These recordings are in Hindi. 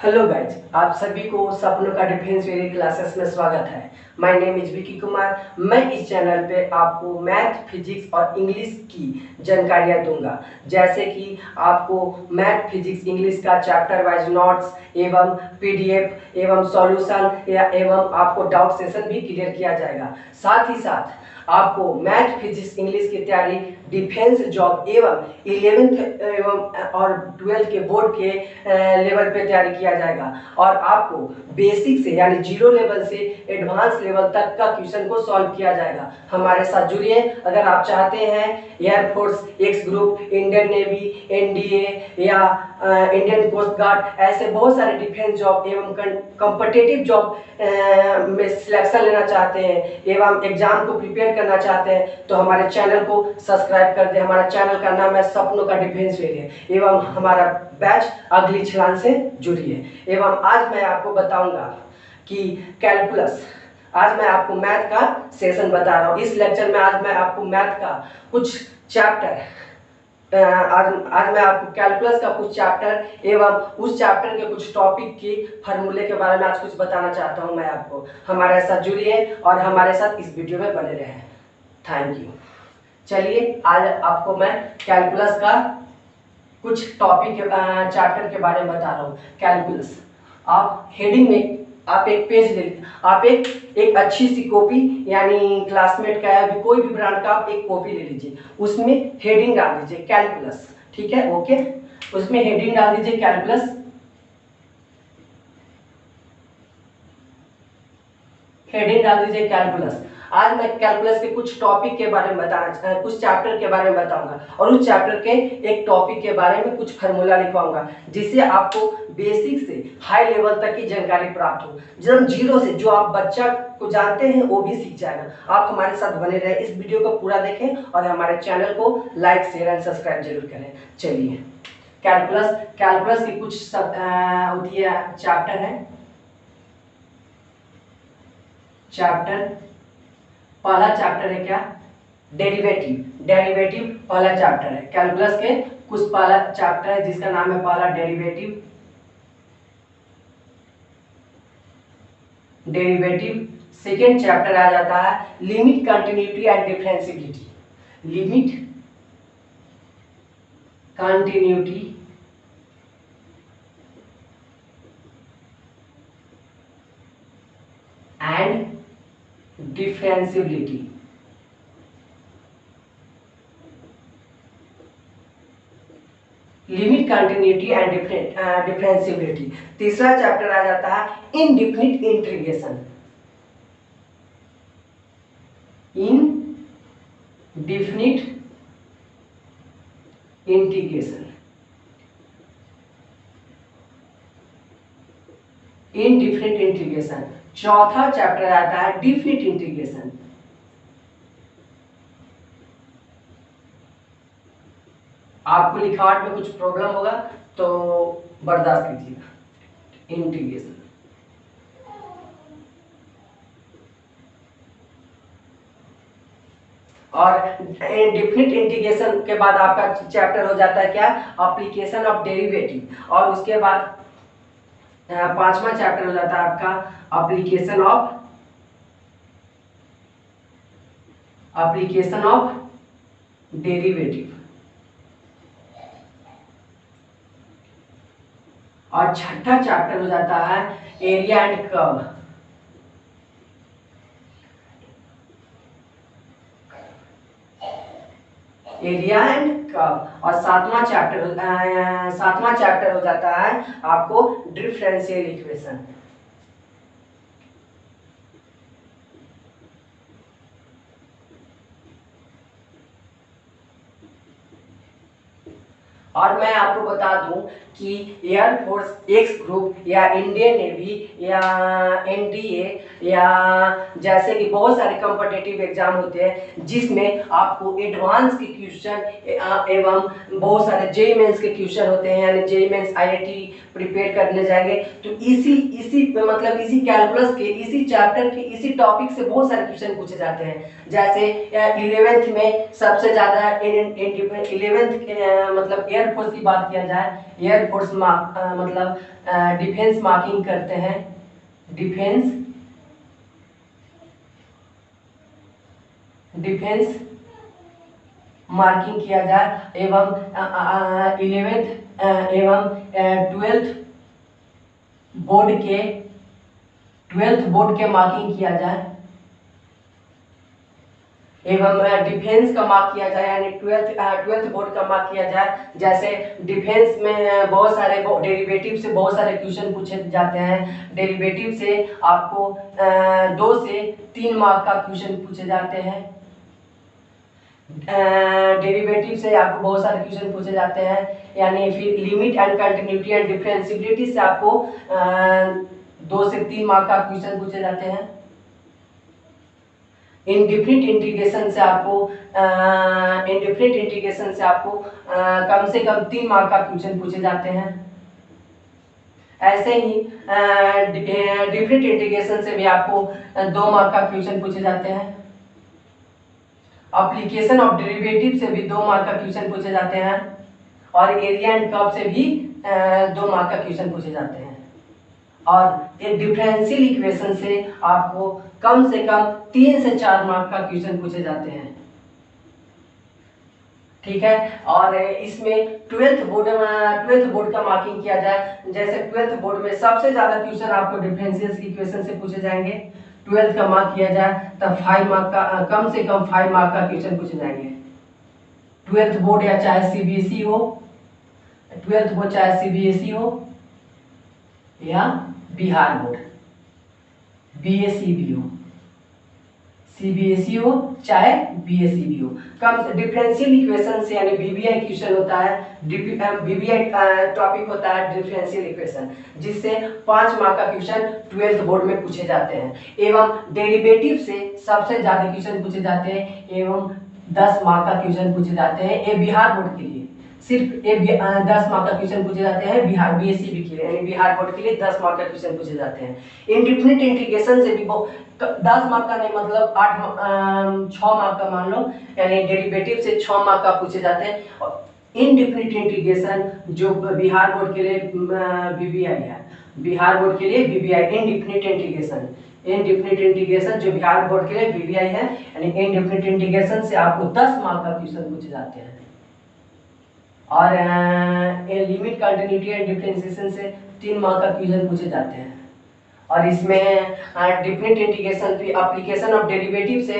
हेलो गाइज, आप सभी को सपनों का डिफेंस वेरी क्लासेस में स्वागत है। My name is Vicky Kumar. मैं इस चैनल पे आपको मैथ, फिजिक्स और इंग्लिश की जानकारियाँ दूंगा, जैसे कि आपको मैथ, फिजिक्स, इंग्लिश का चैप्टर वाइज नोट्स एवं पीडीएफ एवं सॉल्यूशन एवं आपको डाउट सेशन भी क्लियर किया जाएगा। साथ ही साथ आपको मैथ, फिजिक्स, इंग्लिश की तैयारी, डिफेंस जॉब एवं 11th एवं और 12th के बोर्ड के लेवल पे तैयारी किया जाएगा और आपको बेसिक से यानी जीरो लेवल से एडवांस लेवल तक का क्वेश्चन को सॉल्व किया जाएगा। हमारे साथ जुड़िए। अगर आप चाहते हैं air force, x group, Indian navy, NDA या इंडियन कोस्ट गार्ड ऐसे बहुत सारे डिफेंस जॉब एवं कॉम्पिटिटिव जॉब में सिलेक्शन लेना चाहते हैं एवं एग्जाम को प्रिपेयर करना चाहते हैं तो हमारे चैनल को सब्सक्राइब कर दें। हमारा चैनल का नाम है सपनों का डिफेंस वेरियर एवं हमारा बैच अगली छलांग से जुड़िए। एवं आज मैं आपको बताऊंगा कि कैलकुलस, आज मैं आपको मैथ का सेशन बता रहा हूँ। इस लेक्चर में आज मैं आपको मैथ का कुछ चैप्टर आज मैं आपको कैलकुलस का कुछ चैप्टर एवं उस चैप्टर के कुछ टॉपिक की फार्मूले के बारे में आज कुछ बताना चाहता हूं मैं आपको। हमारे साथ जुड़िए और हमारे साथ इस वीडियो में बने रहें। Thank you. चलिए, आज आपको मैं कैलकुलस का कुछ टॉपिक चैप्टर के बारे में बता रहा हूँ। कैलकुलस, आप हेडिंग में आप एक पेज ले, आप एक अच्छी सी कॉपी यानी क्लासमेट का या कोई भी ब्रांड का आप एक कॉपी ले लीजिए, उसमें हेडिंग डाल दीजिए कैलकुलस। ठीक है, ओके। उसमें हेडिंग डाल दीजिए कैलकुलस। हेडिंग डाल दीजिए कैलकुलस। आज मैं कैलकुलस के कुछ टॉपिक के बारे में बताना, कुछ चैप्टर के बारे में बताऊंगा और उस चैप्टर के एक टॉपिक के बारे में कुछ फार्मूला लिखवाऊंगा, जिससे आपको बेसिक से हाई लेवल तक की जानकारी प्राप्त हो। जब जीरो से जो आप बच्चा को जानते हैं वो भी सीख जाएगा। आप हमारे साथ बने रहे, इस वीडियो को पूरा देखें और हमारे चैनल को लाइक, शेयर एंड सब्सक्राइब जरूर करें। चलिए, कैलकुलस की कुछ चैप्टर है। पहला चैप्टर है क्या? डेरिवेटिव। डेरिवेटिव पहला चैप्टर है कैलकुलस के। कुछ पहला चैप्टर है जिसका नाम है पहला डेरिवेटिव। डेरिवेटिव। सेकेंड चैप्टर आ जाता है limit, continuity and differentiability. Limit, continuity and differentiability. Limit, continuity and differentiability. तीसरा चैप्टर आ जाता है indefinite integration. Indefinite integration. Indefinite integration. चौथा चैप्टर आता है डिफिनिट इंटीग्रेशन। आपको लिखावट में कुछ प्रॉब्लम होगा तो बर्दाश्त कीजिएगा। इंटीग्रेशन। और डिफिनिट इंटीग्रेशन के बाद आपका चैप्टर हो जाता है क्या? Application of derivative. और उसके बाद पांचवा चैप्टर हो जाता है आपका एप्लीकेशन ऑफ डेरिवेटिव। और छठा चैप्टर हो जाता है area and curve. Area and curve. और सातवां चैप्टर हो जाता है आपको डिफरेंशियल इक्वेशन। और मैं आपको बता दूं कि एयरफोर्स, एक्स ग्रुप या इंडियन नेवी या एनडीए या जैसे कि बहुत सारे कॉम्पिटिटिव एग्जाम होते हैं जिसमें आपको एडवांस के क्वेश्चन एवं बहुत सारे जेईई मेंस के क्वेश्चन होते हैं, यानी जेईई मेंस, आईआईटी प्रिपेयर करने जाएंगे तो इसी मतलब इसी कैलकुलस के इसी चैप्टर के इसी टॉपिक से बहुत सारे क्वेश्चन पूछे जाते हैं। जैसे 11th में सबसे ज़्यादा 11th मतलब एयरफोर्स की बात किया जाए, एयरफोर्स मतलब डिफेंस मार्किंग करते हैं, डिफेंस मार्किंग किया जाए एवं 11th एवं 12th बोर्ड के मार्किंग किया जाए एवं डिफेंस का मार्क किया जाए, यानी 12th बोर्ड का मार्क किया जाए। जैसे डिफेंस में बहुत सारे डेरिवेटिव से बहुत सारे क्वेश्चन पूछे जाते हैं। डेरिवेटिव से आपको 2 से 3 मार्क का क्वेश्चन पूछे जाते हैं। डेरिवेटिव से आपको बहुत सारे क्वेश्चन पूछे जाते हैं, यानी फिर limit and continuity and differentiability से आपको 2 से 3 मार्क का क्वेश्चन पूछे जाते हैं। इनडिफिनिट इंटीग्रेशन से आपको कम से कम 3 मार्क का क्वेश्चन पूछे जाते हैं। ऐसे ही डिफरेंट इंटीग्रेशन से भी आपको 2 मार्क का क्वेश्चन पूछे जाते हैं। एप्लीकेशन ऑफ डेरिवेटिव से भी 2 मार्क का क्वेश्चन पूछे जाते हैं और एरिया एंड कर्व से भी 2 मार्क का क्वेश्चन पूछे जाते हैं। और एक डिफरेंशियल इक्वेशन से आपको कम से कम 3 से 4 मार्क का क्वेश्चन पूछे जाते हैं। ठीक है, और इसमें 12th बोर्ड का मार्किंग किया जाए। जैसे 12th बोर्ड में सबसे ज्यादा क्वेश्चन आपको डिफरेंशियल इक्वेशन से पूछे जाएंगे। 12th का मार्क किया जाए तब 5 मार्क का कम से कम 5 मार्क का क्वेश्चन पूछे जाएंगे। 12th बोर्ड या चाहे सीबीएसई हो, 12th बोर्ड चाहे सीबीएसई हो या बिहार बोर्ड, बीएसई हो, सीबीएसई हो चाहे बीएसई हो, कम डिफरेंशियल इक्वेशन से, यानी बीबीआई क्वेश्चन होता है, बीबीआई टॉपिक होता है डिफरेंशियल इक्वेशन, जिससे 5 मार्क का क्वेश्चन 12th बोर्ड में पूछे जाते हैं। एवं डेरिवेटिव से सबसे ज्यादा क्वेश्चन पूछे जाते हैं एवं 10 मार्क का क्वेश्चन पूछे जाते हैं। ये बिहार बोर्ड के लिए सिर्फ 10 मार्क का क्वेश्चन पूछे जाते हैं, बिहार बीएसई के लिए, यानी बिहार बोर्ड के लिए 10 मार्क का क्वेश्चन पूछे जाते हैं। इनडिफिनिट इंटीग्रेशन से भी 10 मार्क का नहीं, मतलब 6 मार्क का मान लो, यानी डेरिवेटिव से 6 मार्क का पूछे जाते हैं। और इनडिफिनिट इंटीग्रेशन जो बिहार बोर्ड के लिए बीबीआई है, बिहार बोर्ड के लिए बीबीआई इनडिफिनिट इंटीग्रेशन जो बिहार बोर्ड के लिए बीबीआई है, यानी इनडिफिनिट इंटीग्रेशन से आपको 10 मार्क का क्वेश्चन पूछे जाते हैं। और लिमिट कंटिन्यूटी एंड डिफरेंशिएशन से 3 मार्क का क्वेश्चन पूछे जाते हैं। और इसमें डिफरेंट इंटीग्रेशन भी एप्लीकेशन ऑफ डेरिवेटिव से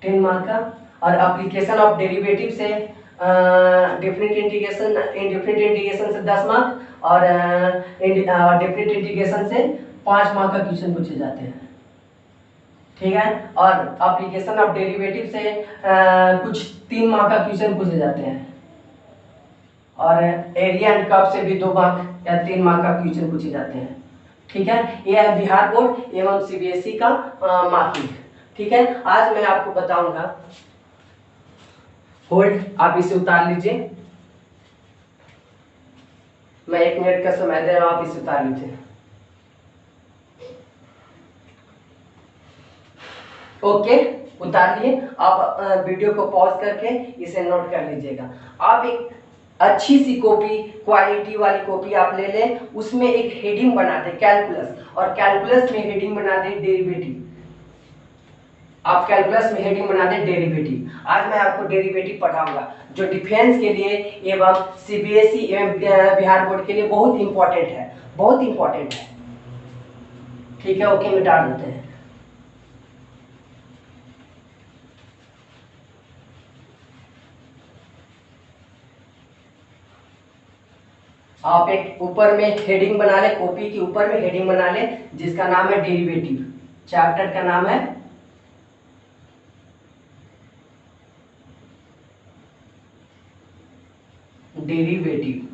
10 मार्क का, और एप्लीकेशन ऑफ डेरिवेटिव से डिफरेंट इंटीग्रेशन से 10 मार्क, और डिफरेंट इंटीग्रेशन से 5 मार्क का क्वेश्चन पूछे जाते हैं। ठीक है, और एप्लीकेशन ऑफ डेरिवेटिव से कुछ 3 मार्क का क्वेश्चन पूछे जाते हैं, और एरिया एंड कर्व से भी 2 मार्क या 3 मार्क का क्वेश्चन पूछे जाते हैं। ठीक है, ये है बिहार बोर्ड एवं सीबीएसई का मार्किंग। ठीक है, आज मैं आपको बताऊंगा, होल्ड, आप इसे उतार लीजिए, मैं 1 मिनट का समय दे रहा हूं, आप इसे उतार लीजिए। ओके, उतार लिए। आप वीडियो को पॉज करके इसे नोट कर लीजिएगा। आप एक अच्छी सी कॉपी, क्वालिटी वाली कॉपी आप ले लें, उसमें एक हेडिंग बना दें कैलकुलस, और कैलकुलस में हेडिंग बना दें डेरिवेटिव। आप कैलकुलस में हेडिंग बना दें डेरिवेटिव। आज मैं आपको डेरिवेटिव पढ़ाऊंगा जो डिफेंस के लिए एवं सीबीएसई एवं बिहार बोर्ड के लिए बहुत इंपॉर्टेंट है, बहुत इंपॉर्टेंट है। ठीक है, ओके, मिटा देते हैं। आप एक ऊपर में हेडिंग बना ले, कॉपी के ऊपर में हेडिंग बना ले जिसका नाम है डेरिवेटिव। चैप्टर का नाम है डेरिवेटिव।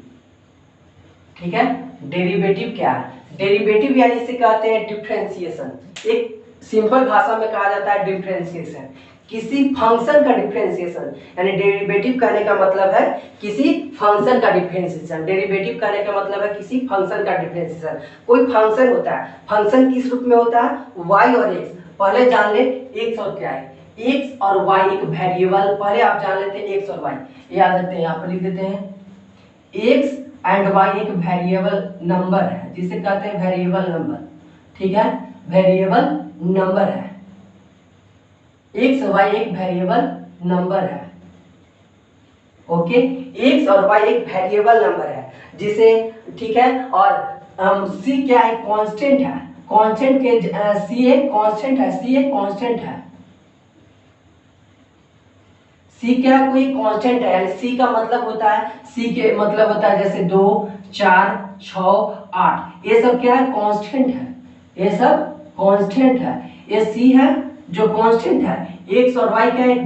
ठीक है, डेरिवेटिव क्या है? डेरिवेटिव यानी इसे कहते हैं डिफरेंशिएशन। एक सिंपल भाषा में कहा जाता है डिफरेंशिएशन। किसी फंक्शन का डिफरेंशिएशन, यानी डेरिवेटिव कहने का मतलब है किसी फंक्शन का डिफरेंशिएशन। डेरिवेटिव कहने का मतलब है किसी फंक्शन का डिफरेंशिएशन। कोई फंक्शन होता है, फंक्शन किस रूप में होता है, y और x। पहले जान ले x और क्या है, x और y एक वेरिएबल, पहले आप जान लेते हैं x और y, याद रखते हैं, यहाँ पर लिख देते हैं x एंड y एक वेरिएबल नंबर है, जिसे कहते हैं वेरिएबल नंबर, ठीक है, वेरिएबल नंबर है। x और y एक वेरिएबल नंबर है, ओके, x और y एक वेरिएबल नंबर है जिसे, ठीक है, और c क्या है, कांस्टेंट है, कांस्टेंट के c एक कांस्टेंट है, c एक कांस्टेंट है, c क्या कोई कांस्टेंट है, यानी c का मतलब होता है, c के मतलब होता है जैसे 2 4 6 8, ये सब क्या है, कांस्टेंट है, ये सब कांस्टेंट है, ये c है जो कांस्टेंट है, x और y का एक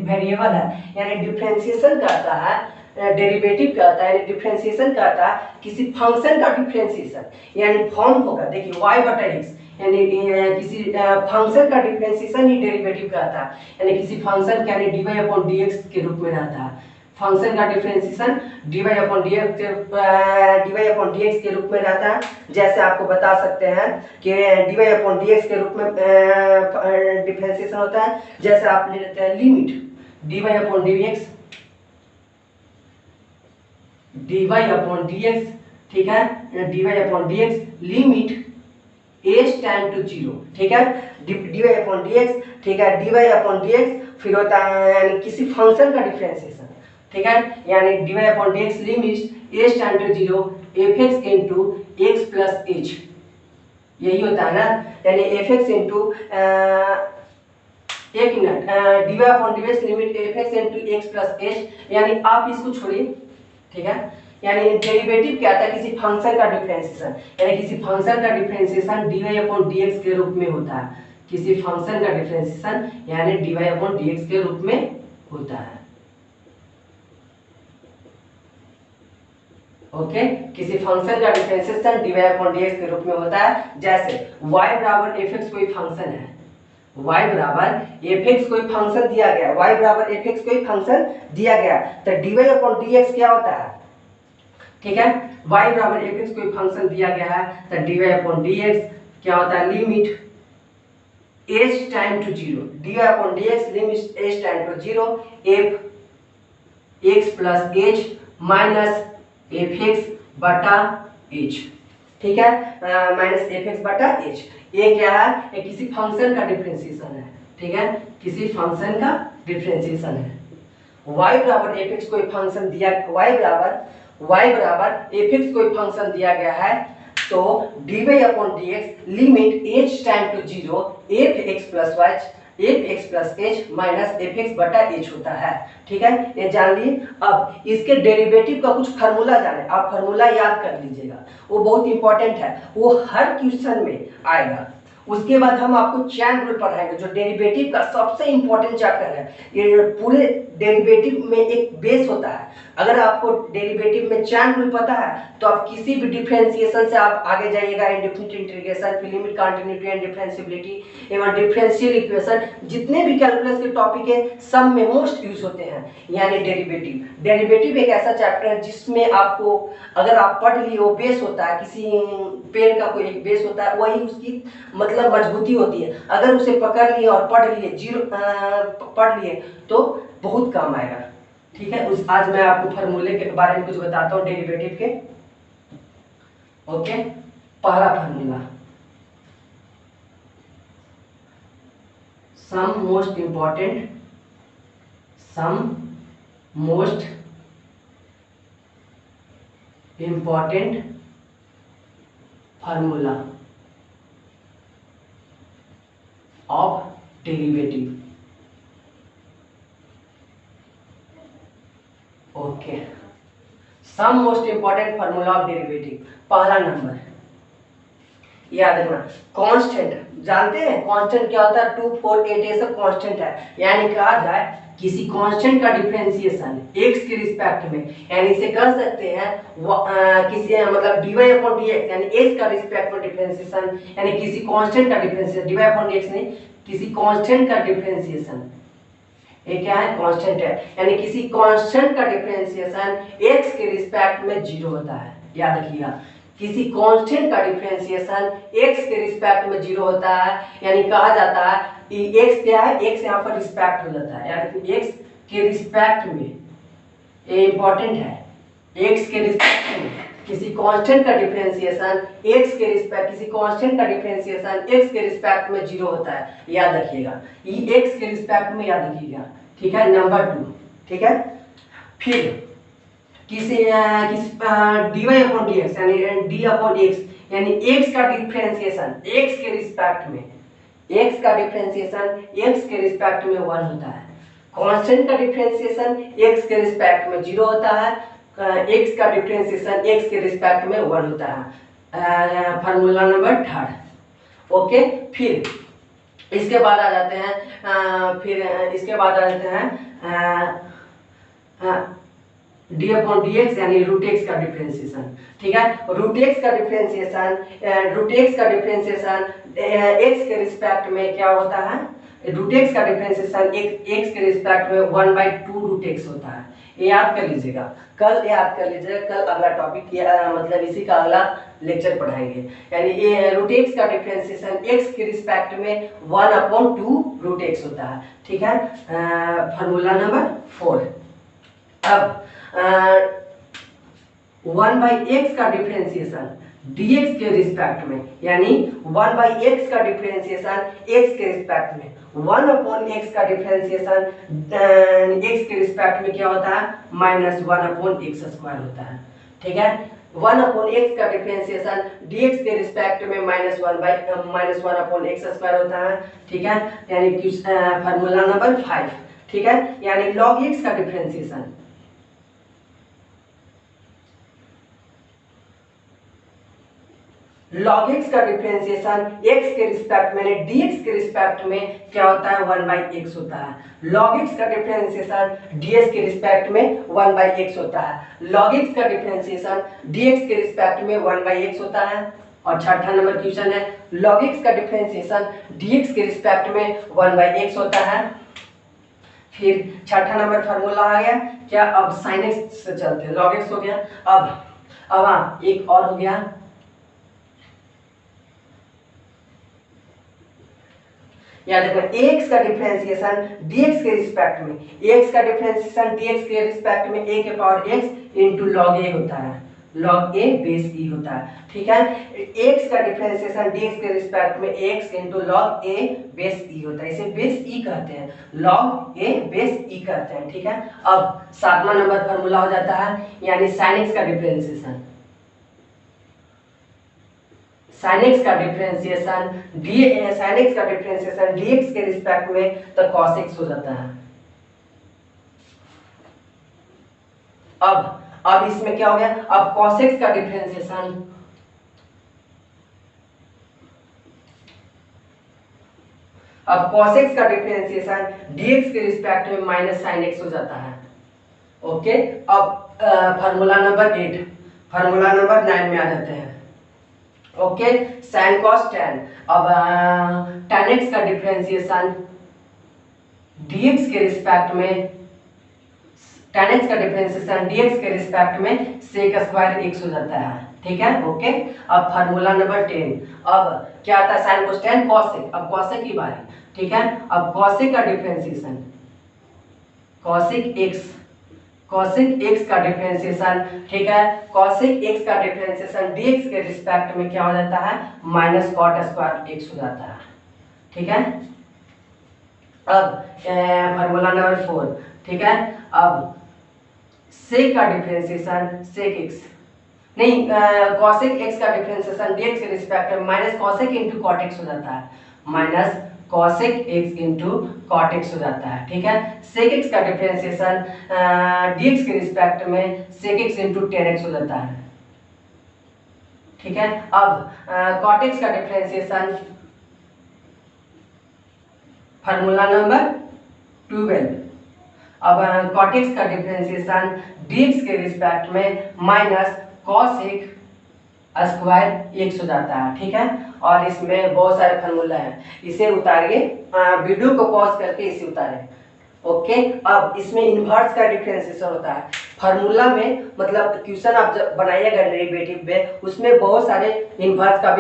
वेरिएबल है, यानी डिफरेंशिएशन कहता है, डेरिवेटिव कहता है, डिफरेंशिएशन कहता है किसी फंक्शन का डिफरेंशिएशन, यानी फॉर्म होगा, देखिए y बटा x, यानी किसी फंक्शन का डिफरेंशिएशन ही डेरिवेटिव कहता है, यानी किसी फंक्शन का, यानी dy अपॉन dx के रूप में रहता है, फंक्शन का डिफरेंशिएशन dy अपॉन dx के रूप में रहता है। जैसे आपको बता सकते हैं कि dy अपॉन dx के रूप में डिफरेंशिएशन होता है, जैसे आप ले लेते हैं लिमिट dy अपॉन dx, ठीक है, dy upon dx limit h time to 0, ठीक है, dy अपॉन dx, ठीक है, dy अपॉन dx फिर होता है किसी फंक्शन का डिफरेंशिएशन, ठीक है, यानी dy upon dx limit h time to 0 fx into x plus h, यही होता है ना, यानी fx इंटू एक minute, dy upon dx limit fx into x plus h, यानी आप इसको छोड़िए, ठीक है, यानी डेरिवेटिव क्या आता है, किसी फंक्शन का डिफरेंशिएशन, यानी किसी फंक्शन का डिफरेंशिएशन dy अपॉन dx के रूप में होता है, किसी फंक्शन का डिफरेंशिएशन यानी dy अपॉन dx के रूप में होता है, ओके, किसी फंक्शन का डिफरेंशिएशन dy अपॉन dx के रूप में होता है। जैसे y बराबर fx कोई फंक्शन है, y बराबर fx कोई फंक्शन दिया गया, y बराबर fx कोई फंक्शन दिया गया, तो dy अपॉन dx क्या होता है, ठीक है, y बराबर fx कोई फंक्शन दिया गया है, तो dy अपॉन dx क्या होता है, limit h time to 0, dy upon dx limit h time to 0 f x plus h minus fx बटा h, ठीक है, माइनस fx बटा h, ये क्या है, ये किसी फंक्शन का डिफरेंशिएशन है, ठीक है, किसी फंक्शन का डिफरेंशिएशन है। y बराबर fx कोई फंक्शन दिया, y बराबर fx कोई फंक्शन दिया गया है, तो dy upon dx limit h time to 0 fx plus h minus fx बटा h होता है, ठीक है, ये जान लिए। अब इसके डेरिवेटिव का कुछ फार्मूला जाने, आप फार्मूला याद कर लीजिएगा, वो बहुत इंपॉर्टेंट है, वो हर क्वेश्चन में आएगा। उसके बाद हम आपको चैन रूल पढ़ाएंगे, जो डेरिवेटिव का सबसे इंपॉर्टेंट चैप्टर है। ये पूरे डेरिवेटिव में एक बेस होता है, अगर आपको डेरिवेटिव में चैन रूल पता है तो आप किसी भी डिफरेंशिएशन से आप आगे जाइएगा, इंडेफिनिट इंटीग्रेशन, फिर लिमिट, कंटिन्यूटी एंड डिफरेंशिएबिलिटी एवं डिफरेंशियल इक्वेशन, जितने भी कैलकुलस के टॉपिक है सब में मोस्ट यूज होते हैं, यानी डेरिवेटिव। डेरिवेटिव एक ऐसा चैप्टर है जिसमें आपको, अगर आप पढ़ लिए, वो बेस होता है, किसी पेड़ का कोई एक बेस होता है, वही उसकी मतलब मजबूती होती है। अगर उसे पकड़ लिए और पढ़ लिए, पढ़ लिए तो बहुत काम आएगा, ठीक है। आज मैं आपको फार्मूले के बारे में कुछ बताता हूँ डेरिवेटिव के, ओके। पहला formula, some most important formula of derivative, okay. Some most important formula of derivative, पहला नंबर याद रखना, कांस्टेंट जानते हैं, कांस्टेंट क्या होता है, 2 4 8 ये सब कांस्टेंट है, यानी कहा जाए किसी कांस्टेंट का डिफरेंशिएशन x के रिस्पेक्ट में, यानी इसे कह सकते हैं किसी मतलब dy अपॉन dx, यानी x का रिस्पेक्ट में डिफरेंशिएशन, यानी किसी कांस्टेंट का डिफरेंशिएशन, dy अपॉन dx नहीं, किसी कांस्टेंट का डिफरेंशिएशन, ये क्या है, कांस्टेंट है, यानी किसी कांस्टेंट का डिफरेंशिएशन x के रिस्पेक्ट में 0 होता है। याद रखिएगा, किसी कांस्टेंट का डिफरेंशिएशन x के रिस्पेक्ट में 0 होता है, यानी कहा जाता है कि x क्या है, x यहाँ पर रिस्पेक्ट हो जाता है, यानी x के रिस्पेक्ट में, ये इंपॉर्टेंट है, x के रिस्पेक्ट में किसी कांस्टेंट का डिफरेंशिएशन x के रिस्पेक्ट, किसी कांस्टेंट का डिफरेंशिएशन x के रिस्पेक्ट में 0 होता है। याद रखिएगा, ये x के रिस्पेक्ट में याद रखिएगा, ठीक है। नंबर 2, ठीक है। फिर किसी dy अपॉन dx यानी d अपॉन x यानी x का डिफरेंशिएशन x के रिस्पेक्ट में, x का डिफरेंशिएशन x के रिस्पेक्ट में 1 होता है। कांस्टेंट का डिफरेंशिएशन x के रिस्पेक्ट में 0 होता है, x का डिफरेंशिएशन x के रिस्पेक्ट में 1 होता है। Formula number 3। ओके, फिर इसके बाद आ जाते हैं, फिर इसके बाद आ जाते हैं d अपॉन dx यानी रूट x का डिफरेंशिएशन, ठीक है। रूट x का डिफरेंशिएशन x के रिस्पेक्ट में क्या होता है, रूट x का डिफरेंशिएशन x के रिस्पेक्ट में 1/2 रूट x होता है। ये याद कर लीजिएगा, कल याद कर लीजिएगा, कल अगला टॉपिक मतलब इसी का अगला लेक्चर पढ़ाएंगे। यानी ये रूट x का डिफरेंशिएशन x के रिस्पेक्ट में 1/2 रूट x होता है, ठीक है। Formula number 4। अब 1/x का डिफरेंशिएशन dx के रिस्पेक्ट में, यानी 1/x का डिफरेंशिएशन x के रिस्पेक्ट में, 1/x का डिफरेंशिएशन x के रिस्पेक्ट में क्या होता है, -1/x स्क्वायर होता है, ठीक है। 1/x का डिफरेंशिएशन dx के रिस्पेक्ट में -1/x स्क्वायर होता है, ठीक है। यानी फार्मूला नंबर 5, ठीक है। यानी log x का डिफरेंशिएशन log x का डिफरेंशिएशन x के रिस्पेक्ट में dx के रिस्पेक्ट में क्या होता है, 1/x होता है। log x का डिफरेंशिएशन ds के रिस्पेक्ट में 1/x होता है। log x का डिफरेंशिएशन dx के रिस्पेक्ट में 1/x होता है। और छठा नंबर क्वेश्चन है, log x का डिफरेंशिएशन dx के रिस्पेक्ट में 1/x होता है। फिर छठा नंबर फार्मूला आ गया क्या, अब sin x से चलते हैं, log x हो गया। अब हाँ, एक और हो गया, याद रखना x का डिफरेंशिएशन dx के रिस्पेक्ट में, x का डिफरेंशिएशन dx के रिस्पेक्ट में a के power x into log a होता है, log a बेस e होता है, ठीक है। x का डिफरेंशिएशन dx के रिस्पेक्ट में x into log a base e होता है, इसे बेस e कहते हैं, log a बेस e कहते हैं, ठीक है। अब सातवां नंबर फार्मूला हो जाता है, यानी sin x का डिफरेंशिएशन, sin x का डिफरेंशिएशन dx के रिस्पेक्ट में तो cos x हो जाता है। अब इसमें क्या हो गया, अब cos x का डिफरेंशिएशन dx के रिस्पेक्ट में माइनस sin x हो जाता है। ओके, अब फार्मूला नंबर 8, फार्मूला नंबर 9 में आ जाते हैं। ओके, sin cos tan, अब tan x का डिफरेंशिएशन dx के रिस्पेक्ट में, tan x का डिफरेंशिएशन dx के रिस्पेक्ट में sec स्क्वायर x हो जाता है, ठीक है। ओके, अब फार्मूला नंबर 10, अब क्या आता है, sin cos tan cos sec, अब cos sec की बारी, ठीक है। अब cos sec का डिफरेंशिएशन cosec x का डिफरेंशिएशन, ठीक है, cosec x का डिफरेंशिएशन dx के रिस्पेक्ट में क्या हो जाता है, माइनस cot स्क्वायर x हो जाता है, ठीक है। अब फार्मूला नंबर 4, ठीक है। अब sec का डिफरेंशिएशन sec x नहीं, cosec x का डिफरेंशिएशन dx के रिस्पेक्ट में minus cosec into cot x हो जाता है, minus cosec x into cot x हो जाता है, ठीक है। sec x का डिफरेंशिएशन dx के रिस्पेक्ट में sec x into tan x हो जाता है, ठीक है। अब cot x का डिफरेंशिएशन फार्मूला नंबर 12, अब cot x का डिफरेंशिएशन dx के रिस्पेक्ट में माइनस cosec स्क्वायर x हो जाता है, ठीक है। और इसमें बहुत सारे फार्मूला हैं, इसे उतारिए, वीडियो को पॉज करके इसे उतारें। ओके। अब इसमें इन्वर्स का डिफरेंशिएशन होता है फार्मूला में, मतलब क्वेश्चन आप जब बनाइएगा डेरिवेटिव में, उसमें बहुत सारे इन्वर्स का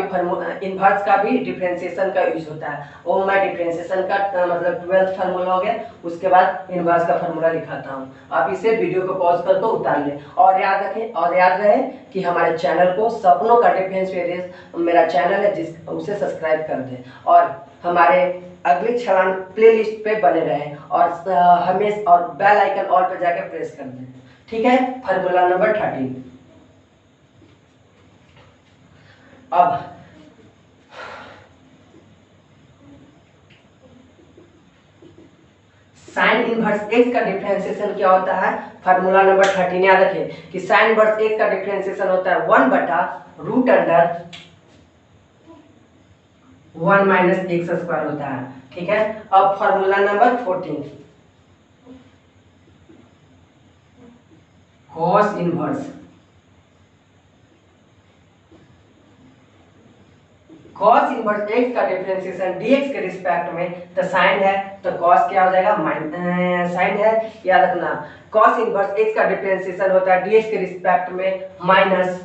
भी डिफरेंशिएशन का यूज होता है। वो मैं डिफरेंशिएशन का मतलब 12th फार्मूला हो गया, उसके बाद इन्वर्स का फार्मूला लिखाता हूँ। आप इसे वीडियो को पॉज करके उतार लें और याद रखें और याद रहे कि हमारे चैनल को सपनों का डिफेंस वेरियस मेरा चैनल है, जिस उसे सब्सक्राइब कर दें और हमारे अगली छलांग प्लेलिस्ट पे बने रहें और हमें और बेल आइकन ऑल पे जाकर प्रेस कर दें। ठीक है, फार्मूला नंबर 13। अब साइन इनवर्स एक्स का डिफरेंशिएशन क्या होता है, फार्मूला नंबर 13 याद रखें कि साइन इनवर्स एक्स का डिफरेंशिएशन होता है 1 बटा root under 1 minus x square होता है। ठीक है, अब formula number 14 cos inverse x का डिफरेंशिएशन dx के रिस्पेक्ट में, तो साइन है तो कॉस क्या हो जाएगा, साइन है याद रखना। कॉस इनवर्स एक्स का डिफरेंशिएशन होता है dx के रिस्पेक्ट में माइनस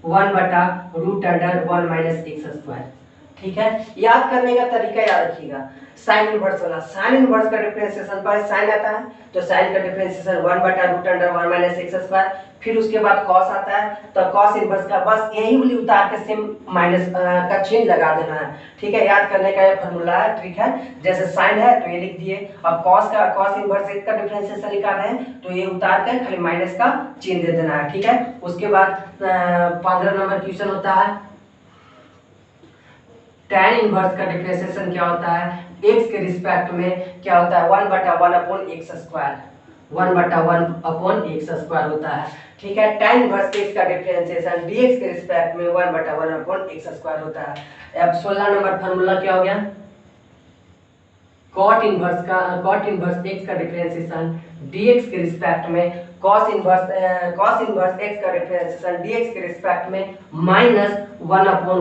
1 बटा root under 1 minus x square. ठीक है, याद करने का तरीका याद रखिएगा। साइन इनवर्स वाला, साइन इनवर्स का डिफरेंशिएशन पर साइन आता है तो साइन का डिफरेंशिएशन 1 बटा root under 1 minus x square, फिर उसके बाद कॉस आता है तो कॉस इनवर्स का बस यही वाली उतार के सेम माइनस का चिन्ह लगा देना है। ठीक है, याद करने का ये फॉर्मूला है, ट्रिक है। जैसे साइन है तो ये लिख दिए, अब कॉस इनवर्स एक्स का डिफरेंशिएशन निकाल रहे हैं तो ये उतार कर खाली माइनस का चिन्ह दे देना है। ठीक है, उसके बाद 15 नंबर क्वेश्चन होता है tan इनवर्स का डिफरेंशिएशन क्या होता है, x के रिस्पेक्ट में क्या होता है 1 बटा 1 अपॉन एक्स स्क्वायर, 1 बटा 1 अपॉन एक्स स्क्वायर होता है। ठीक है, tan इनवर्स x का डिफरेंशिएशन dx के रिस्पेक्ट में 1 बटा 1 अपॉन एक्स स्क्वायर होता है। अब 16 नंबर फार्मूला क्या हो गया, cot इनवर्स x का डिफरेंशिएशन dx के रिस्पेक्ट में cos इनवर्स x का डिफरेंशिएशन dx के रिस्पेक्ट में minus 1 upon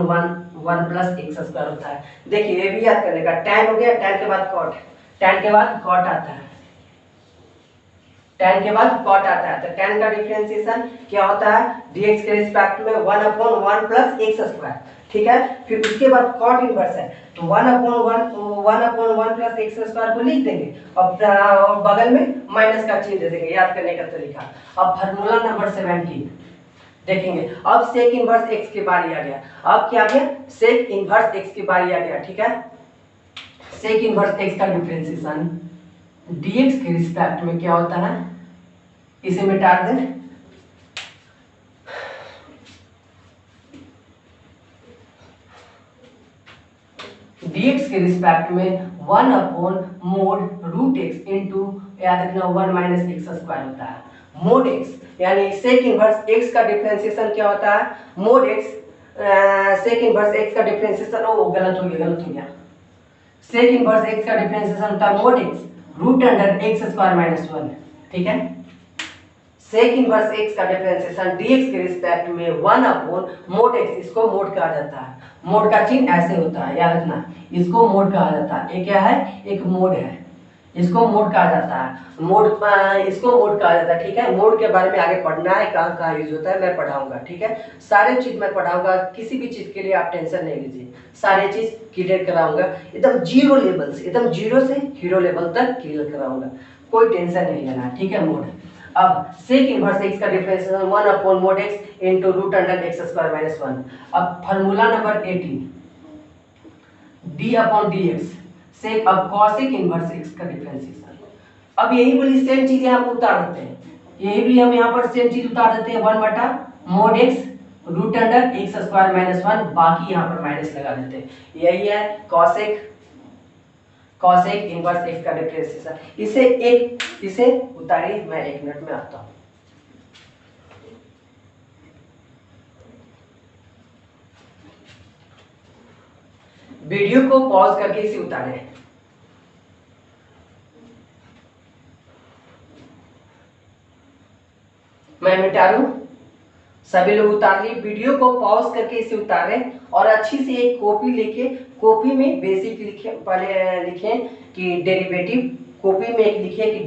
1 plus x square होता है। देखिए ये भी याद करने का, tan हो गया, tan के बाद cot, tan के बाद cot आता है, tan के बाद cot आता है, तो tan का डिफरेंशिएशन क्या होता है dx के रिस्पेक्ट में 1 अपॉन 1 प्लस एक्स स्क्वायर। ठीक है, फिर उसके बाद cot इनवर्स है तो 1 अपॉन 1 प्लस एक्स स्क्वायर को लिख देंगे और बगल में माइनस का चिन्ह दे देंगे। याद करने का तरीका। अब फार्मूला नंबर 17 देखेंगे। अब सेक इनवर्स एक्स की बारी आ गया, अब क्या आ गया, सेक इनवर्स एक्स की बारी आ गया। ठीक है, सेक इनवर्स एक्स का डिफरेंशिएशन dx के रिस्पेक्ट में क्या होता है, इसे मिटा दें, dx के रिस्पेक्ट में 1 upon mod root x into याद रखना 1 माइनस एक्स स्क्वायर होता है। मोड एक्स यानी सेक इनवर्स एक्स का डिफरेंशिएशन क्या होता है, mod x, sec inverse x का डिफरेंशिएशन, ओ गलत हो गया, सेक इनवर्स एक्स का डिफरेंशिएशन होता है mod x root under x square minus 1। ठीक है, सेक इनवर्स एक्स का डिफरेंशिएशन dx के रिस्पेक्ट में 1 अपॉन मोड एक्स, इसको मोड कहा जाता है। मोड का चिन्ह ऐसे होता है, याद रखना, इसको मोड कहा जाता है। ये क्या है, एक मोड है, इसको मोड कहा जाता है, इसको मोड कहा जाता है। ठीक है, मोड के बारे में आगे पढ़ना है, कहाँ कहाँ यूज होता है मैं पढ़ाऊंगा। ठीक है, सारे चीज मैं पढ़ाऊंगा, किसी भी चीज के लिए आप टेंशन नहीं लीजिए, सारे चीज क्लियर कराऊंगा, एकदम जीरो लेवल से, एकदम जीरो से हीरो लेवल तक क्लियर कराऊंगा, कोई टेंशन नहीं लेना। ठीक है, मोड। अब सेक इनवर्स एक्स का differentiation 1 upon mod x into root under x square minus 1। अब formula number 18 d upon dx sec अब कॉसेक इनवर्स एक्स का डिफरेंशिएशन। अब यही वाली सेम चीज यहाँ पर उतार देते हैं, यही भी हम यहाँ पर सेम चीज उतार देते हैं 1 बटा mod x root under x square minus 1, बाकी यहाँ पर माइनस लगा देते हैं। यही है कॉसेक इनवर्स एक्स का डिफरेंशिएशन। इसे उतारिए, मैं 1 मिनट में आता हूँ। वीडियो को पॉज करके इसे उतारें। मैं मिटा दूं, सभी लोग उतार लिए, वीडियो को पॉज करके इसे उतारें और अच्छी से एक कॉपी लेके, कॉपी में बेसिक लिखें, पहले लिखें कि डेरिवेटिव कॉपी में एक लिखिए कि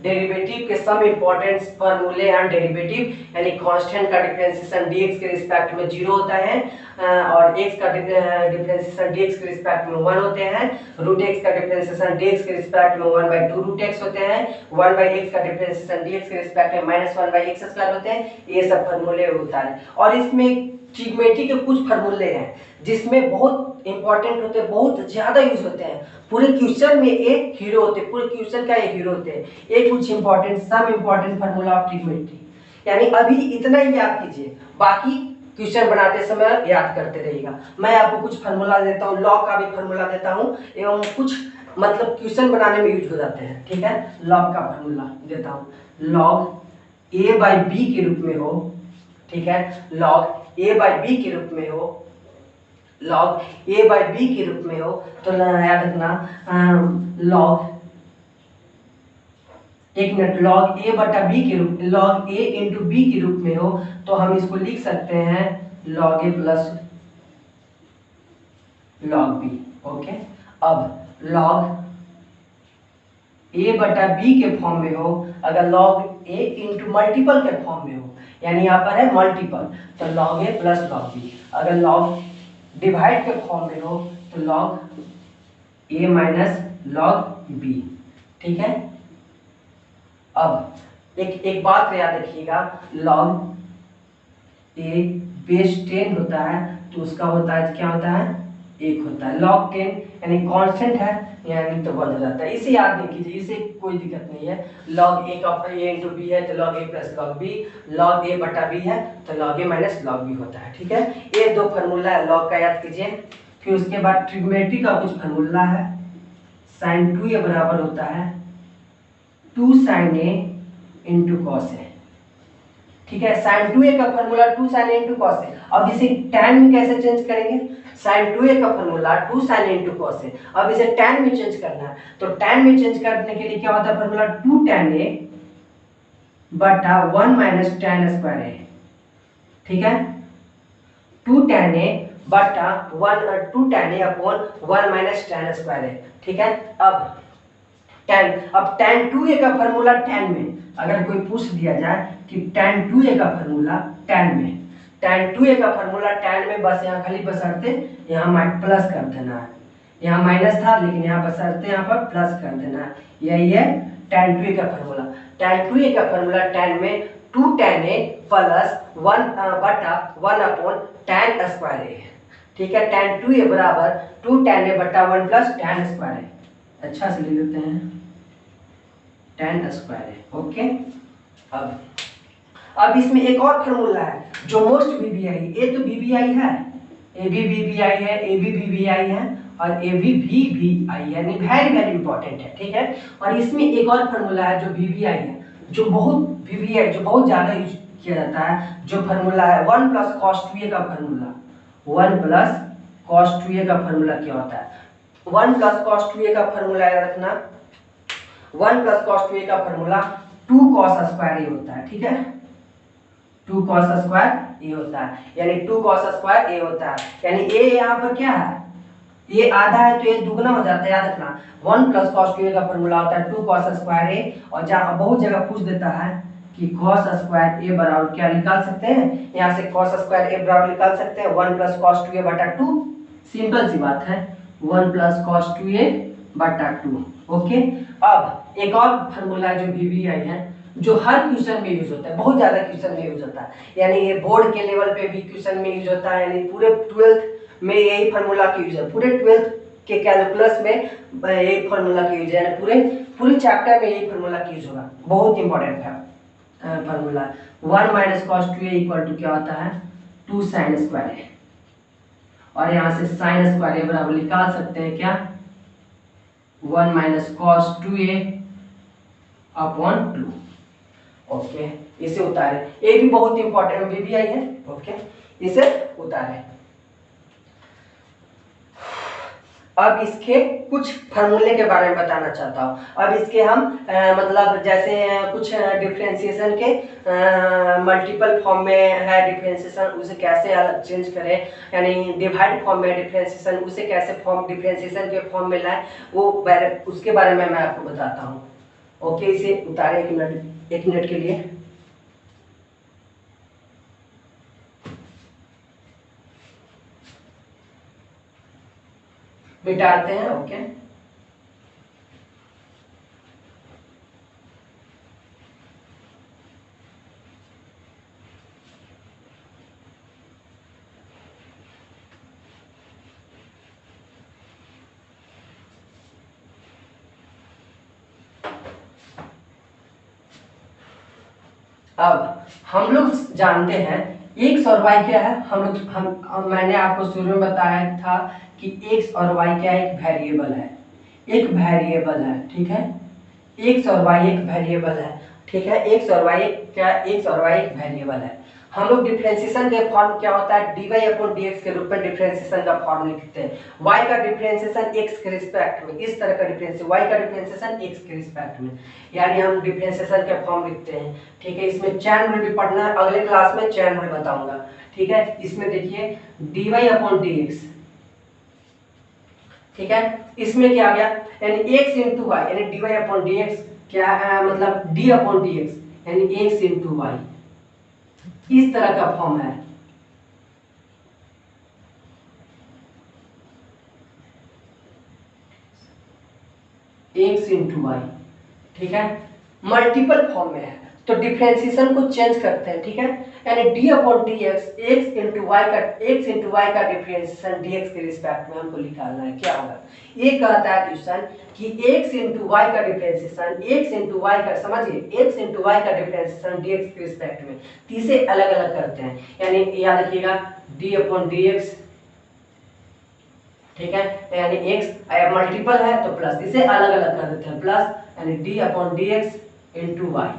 डेरिवेटिव के सम इम्पोर्टेंट फॉर्मूले एंड डेरिवेटिव यानी कांस्टेंट का डिफरेंशिएशन dx के रिस्पेक्ट में 0 होता है और x का डिफरेंशिएशन dx के रिस्पेक्ट में 1 होते हैं, रूट x का डिफरेंशिएशन dx के रिस्पेक्ट में 1/2 रूट x होते हैं, 1/x का डिफरेंशिएशन dx के रिस्पेक्ट में -1/x² होते हैं। ये सब फार्मूले होता है और इसमें ट्रिग्नोमेट्री के कुछ फार्मूले हैं जिसमें बहुत इंपॉर्टेंट होते हैं, बहुत ज्यादा यूज होते हैं। पूरे क्वेश्चन में एक हीरो होते हैं, पूरे क्वेश्चन का एक हीरो होते हैं। एक कुछ important some important formula of trigonometry, यानी अभी इतना ही याद कीजिए, बाकी क्वेश्चन बनाते समय याद करते रहिएगा। मैं आपको कुछ फार्मूला देता हूँ, लॉग का भी फार्मूला देता हूँ एवं कुछ मतलब क्वेश्चन बनाने में यूज हो जाते हैं। ठीक है, लॉग का फार्मूला देता हूँ। लॉग a/b के रूप में हो, ठीक है, लॉग a/b के रूप में हो, लॉग a/b के रूप में हो तो याद रखना लॉग एक मिनट लॉग a/b के रूप लॉग a इंटू b के रूप में हो तो हम इसको लिख सकते हैं log a plus log b। Okay, अब लॉग a/b के फॉर्म में हो, अगर लॉग a इंटू मल्टीपल के फॉर्म में हो, यानी यहाँ पर है मल्टीपल तो log a plus log b। अगर लॉग डिवाइड के फॉर्म में हो तो log a minus log b। ठीक है, अब एक बात याद रखिएगा, लॉग a बेस 10 होता है तो उसका होता है क्या होता है 1 होता है। लॉग 10 यानी कांस्टेंट है यानी तो 1 हो जाता है। इसे याद नहीं कीजिए, इसे कोई दिक्कत नहीं है। लॉग a का a इंटू b है तो log a plus log b, log a/b है तो log a minus log b होता है। ठीक है, ये दो फार्मूला है लॉग का, याद कीजिए। फिर उसके बाद ट्रिग्नोमेट्री का कुछ फार्मूला है। sin 2a बराबर होता है 2 sin a into cos a। ठीक है, sin 2a का formula 2 sin a into cos a। अब इसे tan में कैसे चेंज करेंगे? sin 2a का formula 2 sin a into cos a। अब इसे tan में चेंज करना है तो tan में चेंज करने के लिए क्या होता है फार्मूला 2 tan a बटा 1 माइनस tan स्क्वायर a। ठीक है, 2 tan a बटा 2 tan a upon 1 minus tan square a। ठीक है, अब tan 2a का फार्मूला tan में, अगर कोई पूछ दिया जाए कि tan 2a का फार्मूला tan में, tan 2a का फार्मूला tan में, बस यहाँ खाली बसरते यहाँ प्लस कर देना है। यहाँ माइनस था लेकिन यहाँ बसरते यहाँ पर प्लस कर देना है। यही है tan 2a का फार्मूला। tan 2a का फार्मूला tan में 2 tan a प्लस 1 बटा 1 अपॉन tan स्क्वायर a। ठीक है, tan 2a बराबर 2 tan a बटा 1 प्लस tan स्क्वायर a। अच्छा से लिख लेते हैं tan स्क्वायर a। ओके, अब इसमें एक और फार्मूला है जो मोस्ट वीबीआई, ए तो वीबीआई है, ए भी वीबीआई है, ए भी वीबीआई है और ए भी वीबीआई यानी वेरी वेरी इंपॉर्टेंट है। ठीक है, और इसमें एक और फार्मूला है जो वीबीआई है, जो बहुत वीबीआई जो बहुत ज्यादा यूज किया जाता है, जो फार्मूला है 1 प्लस cos 2a का फार्मूला। 1 प्लस cos 2a का फार्मूला क्या होता है? 1 प्लस cos 2a का फार्मूला याद रखना, 1 प्लस cos 2a का फार्मूला 2 cos स्क्वायर a होता है। ठीक है, 2 cos स्क्वायर a होता है, यानी 2 cos स्क्वायर a होता है, यानी a यहाँ पर क्या है, ये आधा है तो ये दुगना हो जाता है। याद रखना 1 प्लस cos 2a का फार्मूला होता है 2 cos स्क्वायर a, और जहाँ बहुत जगह पूछ देता है कि cos स्क्वायर a बराबर क्या निकाल सकते हैं, यहाँ से cos स्क्वायर a बराबर निकाल सकते हैं 1 प्लस cos 2a बटा 2। सिंपल सी बात है, 1 प्लस cos 2a बटा 2। ओके, अब एक और फार्मूला जो वीबीआई है जो हर क्वेश्चन में यूज होता है, बहुत ज्यादा क्वेश्चन में यूज होता है, यानी ये बोर्ड के लेवल पे भी क्वेश्चन में यूज होता है, यानी पूरे 12th में यही फार्मूला की यूज है, पूरे 12th के कैलकुलस में यही फार्मूला की यूज है, पूरे चैप्टर में यही फार्मूला की यूज होगा। बहुत इंपॉर्टेंट है formula. 1 minus cos 2a equal to क्या होता है 2 sin स्क्वायर a, और यहाँ से sin स्क्वायर a बराबर निकाल सकते हैं क्या 1 minus cos 2a upon 2। Okay, इसे उतारे, ये भी बहुत इंपॉर्टेंट वीबीआई है। ओके, इसे उतारे। अब इसके कुछ फार्मूले के बारे में बताना चाहता हूँ। अब इसके हम मतलब जैसे कुछ डिफ्रेंशिएशन के मल्टीपल फॉर्म में है डिफ्रेंशिएशन, उसे कैसे अलग चेंज करें, यानी डिवाइड फॉर्म में डिफ्रेंशिएशन, उसे कैसे फॉर्म डिफ्रेंशिएशन के फॉर्म में लाएं, वो उसके बारे में मैं आपको बताता हूँ। ओके, इसे उतारे 1 मिनट के लिए। मिटाते हैं। ओके, अब हम लोग जानते हैं एक्स और वाई क्या है। मैंने आपको शुरू में बताया था कि एक्स और वाई क्या है, एक वेरिएबल है, एक वेरिएबल है, ठीक है। एक्स और वाई एक वेरिएबल है, ठीक है। एक्स और वाई एक वेरिएबल है। हम लोग डिफरेंशिएशन के फॉर्म क्या होता है, dy अपॉन dx के रूप में डिफरेंशिएशन का फॉर्म लिखते हैं। y का डिफरेंशिएशन x के रिस्पेक्ट में, इस तरह का डिफरेंशिएशन, y का डिफरेंशिएशन x के रिस्पेक्ट में, यानी हम डिफरेंशिएशन के फॉर्म लिखते हैं, ठीक है। इसमें चैन रूल भी पढ़ना है, अगले क्लास में चैन रूल बताऊंगा, ठीक है। इसमें देखिए dy अपॉन dx, ठीक है। इसमें क्या आ गया, यानी x इंटू वाई, यानी dy अपॉन dx क्या है, मतलब d अपॉन dx यानी x इंटू वाई, इस तरह का फॉर्म है। x इंटू वाई, ठीक है, मल्टीपल फॉर्म में है, तो डिफरेंशिएशन को चेंज करते हैं, ठीक है। यानी d upon dx, x into y का डिफरेंशिएशन dx के रिस्पेक्ट में हमको निकालना है, क्या होगा। ये कहता है क्वेश्चन कि x इंटू वाई का डिफरेंशिएशन, x इंटू वाई का, समझिए x इंटू वाई का डिफरेंशिएशन dx के रिस्पेक्ट में, इसे अलग अलग करते हैं, यानी याद रखिएगा d अपॉन dx, ठीक है, यानी x मल्टीपल है तो प्लस, इसे अलग अलग कर देते हैं प्लस, यानी d upon dx into y,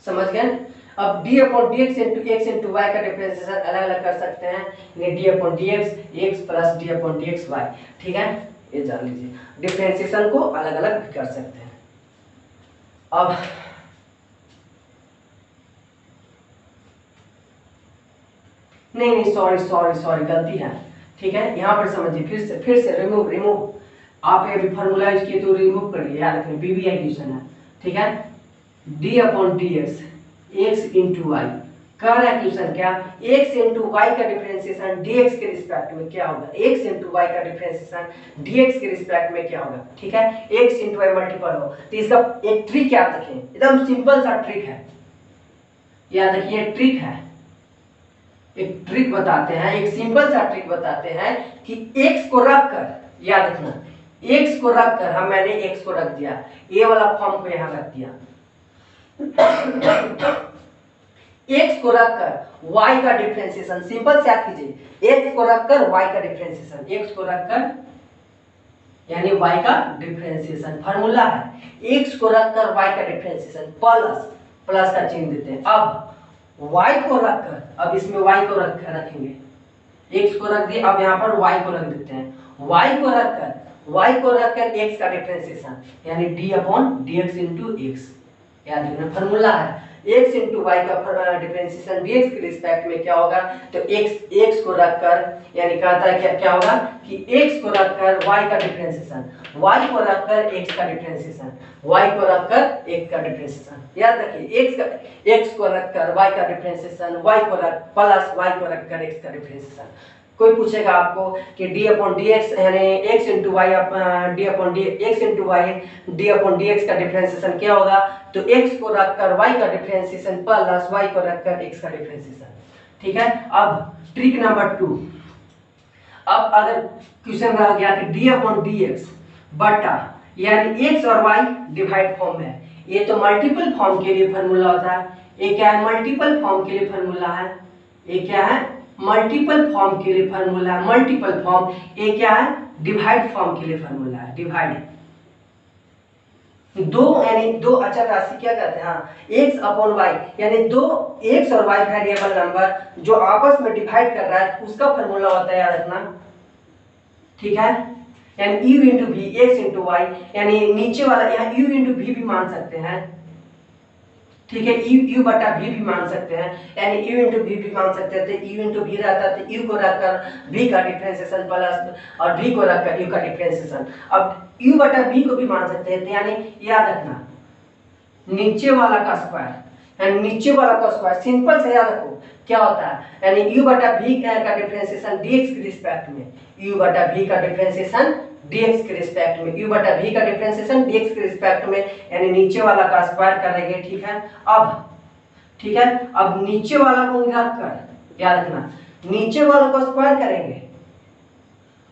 समझ गए। अब d upon dx into x into y का डिफरेंशिएशन अलग अलग कर सकते हैं, यानी d upon dx x plus d upon dx y, ठीक है, ये जान लीजिए। डिफरेंशिएशन को अलग अलग भी कर सकते हैं। अब नहीं सॉरी गलती है, ठीक है। यहाँ पर समझिए, फिर से रिमूव आप ये फॉर्मूला यूज किए तो रिमूव करिए, याद रखिए बीबीआई क्वेश्चन है, ठीक है। d upon dx x into y, कह रहा है क्वेश्चन क्या, x इंटू वाई का डिफरेंशिएशन dx के रिस्पेक्ट में क्या होगा, x इंटू वाई का डिफरेंशिएशन dx के रिस्पेक्ट में क्या होगा, ठीक है। x इंटू वाई मल्टीपल हो तो इसका एक ट्रिक याद रखें, एकदम सिंपल सा ट्रिक है, याद रखिए ट्रिक है, एक ट्रिक बताते हैं, एक सिंपल सा ट्रिक बताते हैं कि x को रख कर, याद रखना x को रख कर, मैंने x को रख दिया, ये वाला फॉर्म को यहां रख दिया, x को रखकर y का डिफरेंशिएशन, सिंपल से याद कीजिए, x को रखकर y का डिफरेंशिएशन, x को रखकर यानी y का डिफरेंशिएशन, फार्मूला है x को रखकर y का डिफरेंशिएशन प्लस का चिन्ह देते हैं। अब y को रखकर, अब इसमें y को रखेंगे, x को रख दिए, अब यहाँ पर y को रख देते हैं, y को रखकर x का डिफरेंशिएशन यानी d upon dx into x, याद रखना फार्मूला है x इंटू वाई का डिफरेंशिएशन dx के रिस्पेक्ट में क्या होगा, तो x को रखकर, यानी कहता है क्या होगा कि x को रखकर y का डिफरेंशिएशन, y को रखकर x का डिफरेंशिएशन, y को रखकर x का डिफरेंशिएशन, याद रखिए x को रखकर y का डिफरेंशिएशन, y को रखकर x का डिफरेंशिएशन। कोई पूछेगा आपको कि d अपॉन dx यानी x into y, d upon x into y d upon dx का डिफरेंशिएशन क्या होगा, तो x को रखकर y का डिफरेंशिएशन प्लस y को रखकर x का डिफरेंशिएशन, ठीक है। अब ट्रिक नंबर 2, अब अगर क्वेश्चन रह गया कि d अपॉन dx बटा, यानी x और y डिवाइड फॉर्म है, ये तो मल्टीपल फॉर्म के लिए फार्मूला होता है, ये क्या है, मल्टीपल फॉर्म के लिए फार्मूला है, ये क्या है, मल्टीपल फॉर्म के लिए फार्मूला है, मल्टीपल फॉर्म, ये क्या है, डिवाइड फॉर्म के लिए फार्मूला है, डिवाइड दो, यानी दो अचर राशि क्या कहते हैं, हाँ, x अपॉन वाई, यानी दो x और y वेरिएबल नंबर जो आपस में डिवाइड कर रहा है उसका फार्मूला होता है, याद रखना ठीक है, यानी u into v x into y, यानी नीचे वाला यहाँ u इंटू वी भी मान सकते हैं, ठीक है, u बटा v भी मान सकते हैं, यानी u इंटू वी भी मान सकते हैं। तो u इंटू वी रहता है तो u को रखकर v का डिफरेंशिएशन प्लस और v को रखकर u का डिफरेंशिएशन। अब u बटा v को भी मान सकते हैं, तो यानी याद रखना नीचे वाला का स्क्वायर, यानी नीचे वाला का स्क्वायर सिंपल से याद रखो क्या होता है, यानी u बटा v का डिफरेंशिएशन dx के रिस्पेक्ट में, u बटा v का डिफरेंशिएशन dx के रिस्पेक्ट में, u बटा v का डिफरेंशिएशन dx के रिस्पेक्ट में, यानी नीचे वाला का स्क्वायर करेंगे, ठीक है। ठीक है, अब नीचे वाला को रख कर याद रखना नीचे वाला को स्क्वायर करेंगे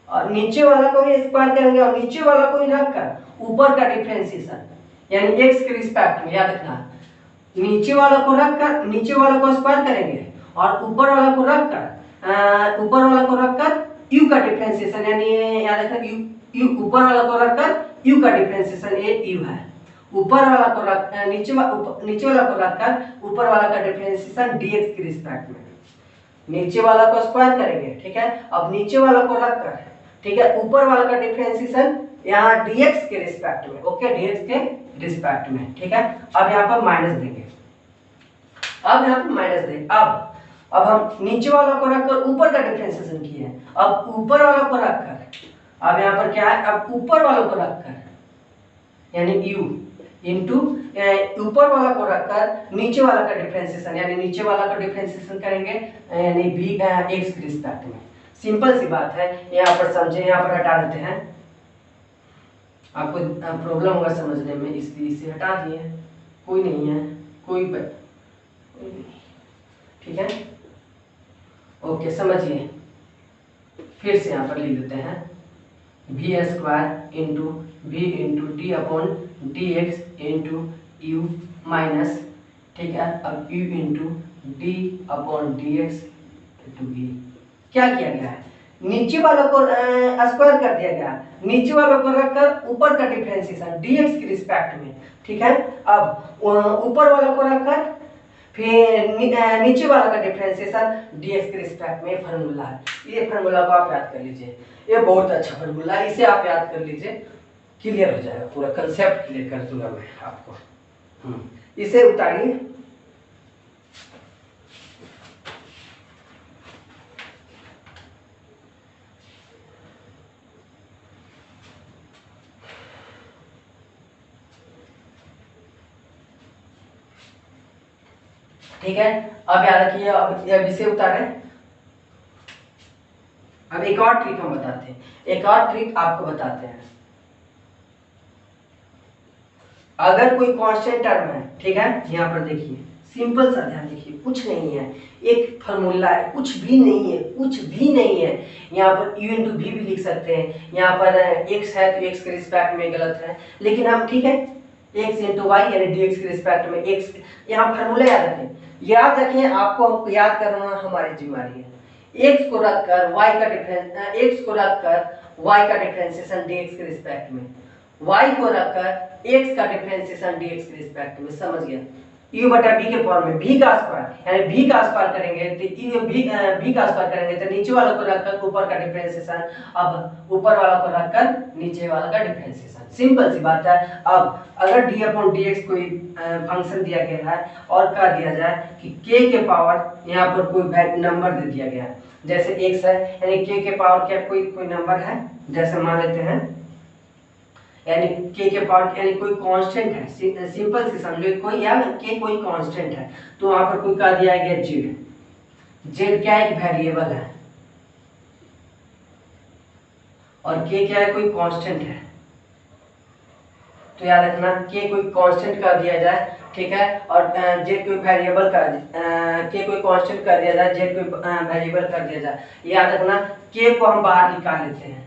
और नीचे वाला को ही स्क्वायर करेंगे और नीचे वाला को ही रख कर ऊपर का डिफरेंशिएशन यानी x के रिस्पेक्ट में, याद रखना नीचे वाला को रख कर नीचे वाला को स्क्वायर करेंगे और ऊपर वाला को रख कर u का डिफरेंशिएशन, यानी याद रखना u ऊपर वाला को रख कर u का डिफरेंशिएशन ये u है, ऊपर वाला को रख नीचे वाला को रख कर ऊपर वाला का डिफरेंशिएशन dx के रिस्पेक्ट में, नीचे वाला को स्क्वायर करेंगे, ठीक है। अब नीचे वाला को रख कर, ठीक है, ऊपर वाला का डिफरेंशिएशन यहाँ dx के रिस्पेक्ट में, ओके, dx के रिस्पेक्ट में, ठीक है। अब यहाँ पर माइनस देंगे, अब हम नीचे वाला को रखकर ऊपर का डिफरेंशिएशन किए हैं, अब ऊपर वाला को रखकर अब यहाँ पर क्या है, अब ऊपर वाला को रखकर यानी u इंटू ऊपर वाला को रखकर नीचे वाला का डिफरेंशिएशन, यानी नीचे वाला का डिफरेंशिएशन करेंगे यानी v x के रिस्पेक्ट में। सिंपल सी बात है, यहाँ पर समझे, यहाँ पर हटा देते हैं, आपको प्रॉब्लम होगा समझने में इसलिए इसे हटा दिए, कोई नहीं है, ठीक है, ओके, समझिए। फिर से यहाँ पर लिख देते हैं v square into v into d upon d x into u minus, ठीक है, अब u into d upon d x into v. क्या किया गया है, नीचे वालों को स्क्वायर कर दिया गया, नीचे वालों को रखकर ऊपर का डिफरेंशिएशन dx के रिस्पेक्ट में, ठीक है। अब ऊपर वालों को रखकर फिर नीचे वाला का डिफरेंशिएशन dx के रिस्पेक्ट में फार्मूला है, ये फार्मूला को आप याद कर लीजिए, ये बहुत अच्छा फार्मूला है, इसे आप याद कर लीजिए, क्लियर हो जाएगा, पूरा कंसेप्ट क्लियर कर दूंगा मैं आपको। इसे उतारिए, ठीक है। अब याद रखिए, अब इसे उतारें। अब एक और ट्रिक हम बताते हैं, एक और ट्रिक आपको बताते हैं। अगर कोई कांस्टेंट टर्म है, ठीक है, यहाँ पर देखिए, सिंपल सा ध्यान देखिए, कुछ नहीं है, एक फार्मूला है, कुछ भी नहीं है, कुछ भी नहीं है। यहाँ पर u इंटू वी भी लिख सकते हैं, यहाँ पर x है तो x के रिस्पेक्ट में गलत है, लेकिन हम ठीक है x इंटू वाई यानी dx के रिस्पेक्ट में x, यहाँ फार्मूला याद रखें, याद रखें, आपको हमको याद करना हमारी जिम्मेदारी है। x को रखकर y का डिफरेंशिएशन dx के रिस्पेक्ट में, y को रखकर x का डिफरेंशिएशन dx के रिस्पेक्ट में, समझ गया। u बटा v के फॉर्म में v का स्क्वायर, यानी v का स्क्वायर करेंगे तो v का स्क्वायर करेंगे तो नीचे वाला को रखकर ऊपर का डिफरेंशिएशन, अब ऊपर वाला को रखकर नीचे वाला का डिफरेंशिएशन, सिंपल सी बात है। अब अगर d अपॉन dx कोई फंक्शन दिया गया है और कह दिया जाए कि k के पावर यहाँ पर कोई नंबर दे दिया गया है, जैसे x है, यानी k के पावर क्या कोई नंबर है, जैसे मान लेते हैं, यानी k के पावर यानी कोई कांस्टेंट है, सिंपल से समझो, कोई या k कोई कांस्टेंट है, तो वहां पर कोई कह दिया गया z क्या एक वेरिएबल है और k क्या है कोई कांस्टेंट है, तो याद रखना k कोई कांस्टेंट कर दिया जाए, ठीक है, और z कोई वेरिएबल कर k कोई कांस्टेंट कर दिया जाए, z कोई वेरिएबल कर दिया जाए, याद रखना k को हम बाहर निकाल लेते हैं,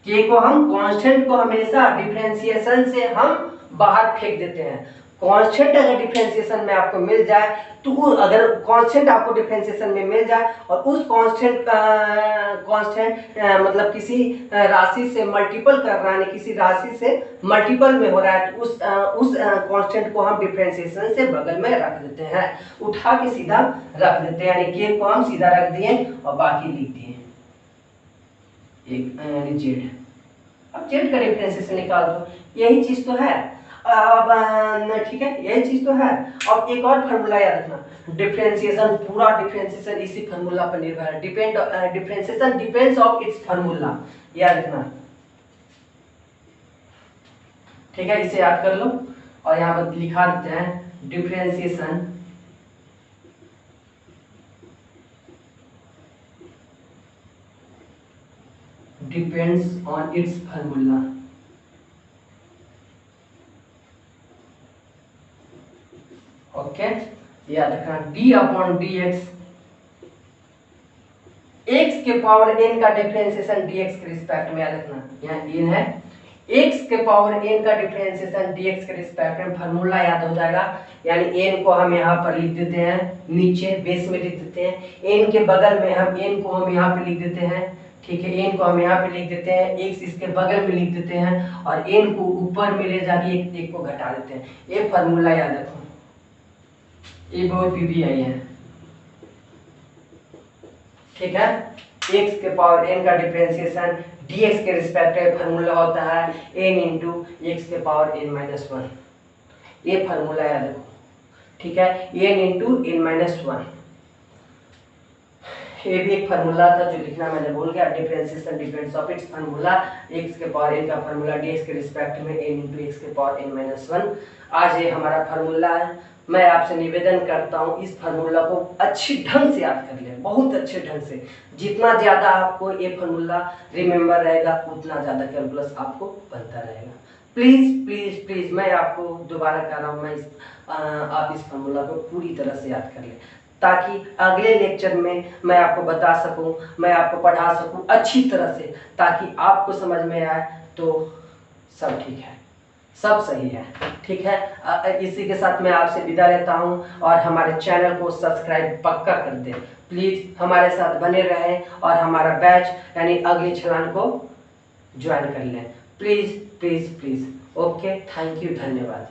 k को हम कांस्टेंट को हमेशा डिफरेंशिएशन से हम बाहर फेंक देते हैं। कांस्टेंट अगर डिफरेंशिएशन में आपको मिल जाए तो अगर कांस्टेंट आपको डिफरेंशिएशन में मिल जाए और उस कांस्टेंट मतलब किसी राशि से मल्टीपल कर रहा है, किसी राशि से मल्टीपल में हो रहा है, तो उस कांस्टेंट को हम डिफरेंशिएशन से बगल में रख देते हैं, उठा के सीधा रख देते हैं, यानी k को हम सीधा रख दिए और बाकी लिख दिए। एक यानी जेड। अब जेड का डिफरेंशिएशन निकाल दो, यही चीज तो है। अब ठीक है, यही चीज तो है। अब एक और फार्मूला याद रखना, डिफरेंशिएशन, पूरा डिफरेंशिएशन इसी फार्मूला पर निर्भर है। Differentiation depends of its formula, याद रखना। ठीक है, इसे याद कर लो और यहाँ पर लिखा देते हैं differentiation depends on it's formula. Okay, याद रखना d अपॉन डी एक्स के पावर n का डिफरेंशिएशन dx के रिस्पेक्ट में, याद रखना यहाँ n है, x के पावर n का डिफरेंशिएशन dx के रिस्पेक्ट में फार्मूला याद हो जाएगा। यानी n को हम यहाँ पर लिख देते हैं, नीचे बेस में लिख देते हैं, n के बगल में हम n को हम यहाँ पे लिख देते हैं। ठीक है, n को हम यहाँ पे लिख देते हैं, x इसके बगल में लिख देते हैं और n को ऊपर में ले जाके एक को घटा देते हैं। ये फार्मूला याद रखो, ये बहुत पीबीआई है। ठीक है, x के पावर n का डिफरेंशिएशन dx के रिस्पेक्ट में फार्मूला होता है n इंटू एक्स के पावर n माइनस 1। ये फार्मूला याद रखो। ठीक है, n इंटू n माइनस 1, ये भी एक फार्मूला था जो लिखना मैंने भूल गया। Differentiation depends of its formula, x के पावर n का फार्मूला dx के रिस्पेक्ट में n इंटू एक्स के पावर n माइनस 1। आज ये हमारा फार्मूला है। मैं आपसे निवेदन करता हूँ इस फार्मूला को अच्छी ढंग से याद कर लें, बहुत अच्छे ढंग से। जितना ज़्यादा आपको ये फार्मूला रिमेम्बर रहेगा उतना ज़्यादा कैलकुलस आपको बनता रहेगा। प्लीज़ प्लीज़ प्लीज़ मैं आपको दोबारा कह रहा हूँ, आप इस फार्मूला को पूरी तरह से याद कर लें ताकि अगले लेक्चर में मैं आपको बता सकूं, मैं आपको पढ़ा सकूं अच्छी तरह से, ताकि आपको समझ में आए तो सब ठीक है, सब सही है। ठीक है, इसी के साथ मैं आपसे विदा लेता हूं और हमारे चैनल को सब्सक्राइब पक्का कर दें। प्लीज़ हमारे साथ बने रहें और हमारा बैच यानी अगली छलांग को ज्वाइन कर लें। Please please please. Okay, thank you, धन्यवाद।